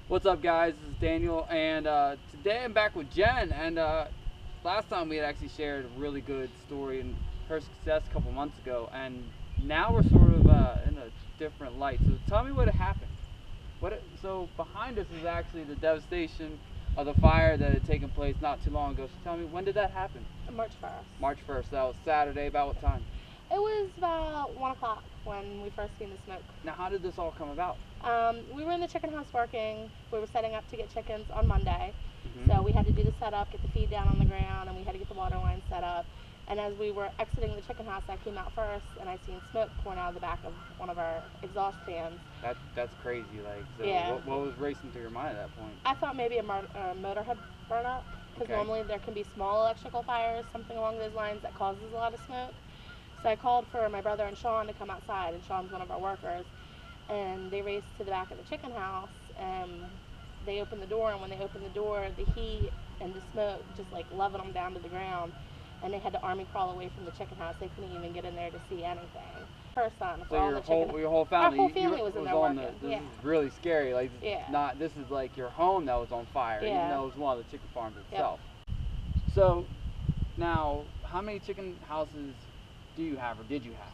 What's up, guys? This is Daniel, and today I'm back with Jen. And last time we had actually shared a really good story and her success a couple months ago, and now we're sort of in a different light. So tell me what happened. So behind us is actually the devastation of the fire that had taken place not too long ago. So tell me, when did that happen? March 1st. March 1st. That was Saturday. About what time? It was about 1 o'clock when we first seen the smoke. Now, how did this all come about? We were in the chicken house working. We were setting up to get chickens on Monday. Mm-hmm. So we had to do the setup, get the feed down on the ground, and we had to get the water line set up. And as we were exiting the chicken house, I came out first, and I seen smoke pouring out of the back of one of our exhaust fans. That's crazy. Like, so Yeah. what was racing through your mind at that point? I thought maybe a motor had burned up, because Okay. normally there can be small electrical fires, something along those lines that causes a lot of smoke. So I called for my brother and Sean to come outside, and Sean's one of our workers. And they raced to the back of the chicken house, and they opened the door, and when they opened the door, the heat and the smoke just like leveled them down to the ground, and they had to army crawl away from the chicken house. They couldn't even get in there to see anything. Her son, for So all your the chicken. your whole family, Our whole family was in there on working. this Yeah. is really scary. Like, Yeah. this is like your home that was on fire, even Yeah. though it was one of the chicken farms Yep. itself. So now, how many chicken houses do you have, or did you have?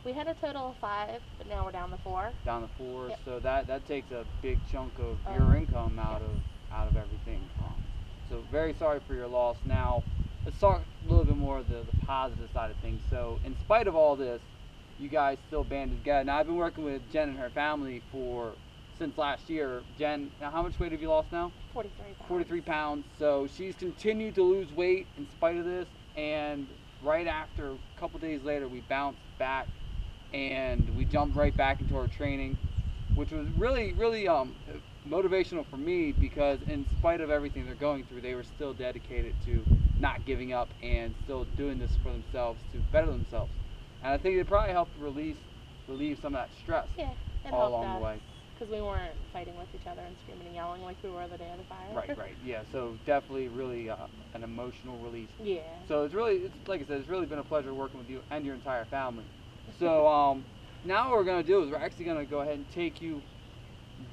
We had a total of 5, but now we're down to 4. Down to 4. Yep. So that takes a big chunk of your income out yes. of everything. So very sorry for your loss. Now let's talk a little bit more of the positive side of things. So in spite of all this, you guys still banded together. Now I've been working with Jen and her family since last year. Jen, now how much weight have you lost now? 43 pounds. 43 pounds. So she's continued to lose weight in spite of this, and right after, a couple days later, we bounced back and we jumped right back into our training, which was really motivational for me, because in spite of everything they're going through, they were still dedicated to not giving up and still doing this for themselves to better themselves. And I think it probably helped relieve some of that stress Yeah, it all helped along us, the way. because we weren't fighting with each other and screaming and yelling like we were the day of the fire. Right, yeah. So definitely really an emotional release. Yeah. So it's like I said, it's really been a pleasure working with you and your entire family. So now what we're gonna do is we're actually gonna go ahead and take you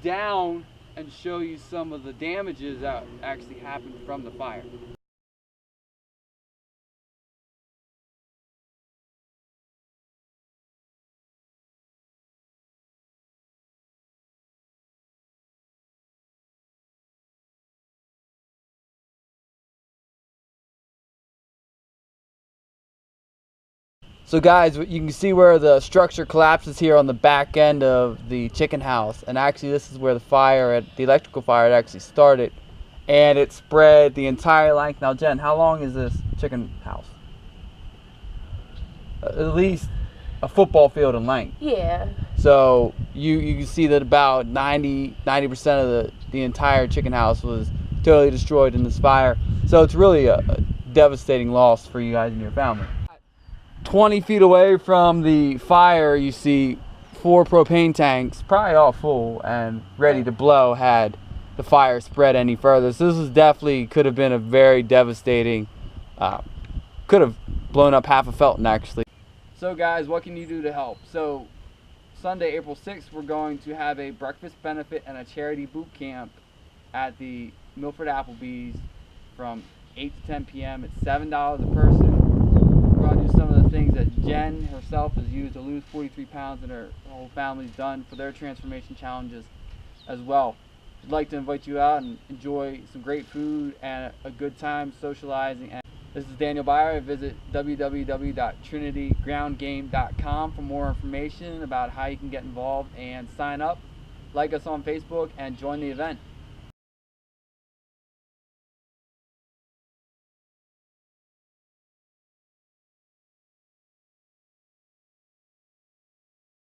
down and show you some of the damages that actually happened from the fire. So guys, you can see where the structure collapses here on the back end of the chicken house, and actually this is where the electrical fire had actually started, and it spread the entire length. Now Jen, how long is this chicken house? At least a football field in length. Yeah. So you can see that about 90% of the entire chicken house was totally destroyed in this fire. So it's really a devastating loss for you guys and your family. 20 feet away from the fire, you see 4 propane tanks, probably all full and ready to blow had the fire spread any further. So this was definitely could have been a very devastating, could have blown up half of Felton actually. So guys, what can you do to help? So Sunday, April 6th, we're going to have a breakfast benefit and a charity boot camp at the Milford Applebee's from 8 to 10 p.m. It's $7 a person. We're going to do some of the things that Jen herself has used to lose 43 pounds, and her whole family's done for their transformation challenges as well. I'd like to invite you out and enjoy some great food and a good time socializing. This is Daniel Byer. Visit www.trinitygroundgame.com for more information about how you can get involved and sign up. Like us on Facebook and join the event.